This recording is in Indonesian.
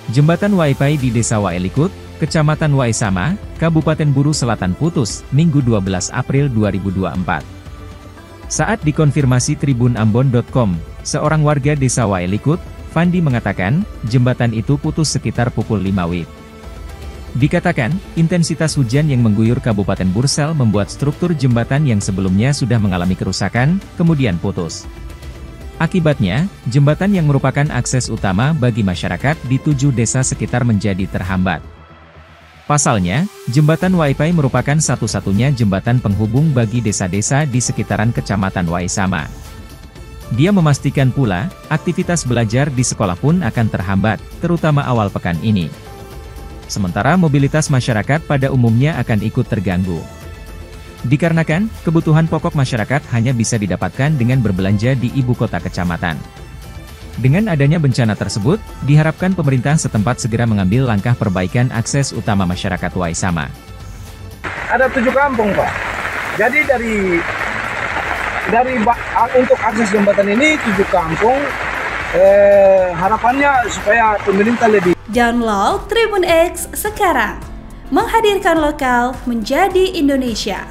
Jembatan Waipai di Desa Waelikut, Kecamatan Waisama, Kabupaten Buru Selatan putus, Minggu 12 April 2024. Saat dikonfirmasi tribunambon.com, seorang warga Desa Waelikut, Fandi mengatakan, jembatan itu putus sekitar pukul 5 WIB. Dikatakan, intensitas hujan yang mengguyur Kabupaten Bursel membuat struktur jembatan yang sebelumnya sudah mengalami kerusakan, kemudian putus. Akibatnya, jembatan yang merupakan akses utama bagi masyarakat di 7 desa sekitar menjadi terhambat. Pasalnya, jembatan Waipai merupakan satu-satunya jembatan penghubung bagi desa-desa di sekitaran Kecamatan Waisama. Dia memastikan pula, aktivitas belajar di sekolah pun akan terhambat, terutama awal pekan ini. Sementara mobilitas masyarakat pada umumnya akan ikut terganggu. Dikarenakan, kebutuhan pokok masyarakat hanya bisa didapatkan dengan berbelanja di ibu kota kecamatan. Dengan adanya bencana tersebut, diharapkan pemerintah setempat segera mengambil langkah perbaikan akses utama masyarakat Waisama. Ada 7 kampung, Pak. Jadi untuk akses jembatan ini 7 kampung, harapannya supaya pemerintah lebih. Download Tribun X sekarang, menghadirkan lokal menjadi Indonesia.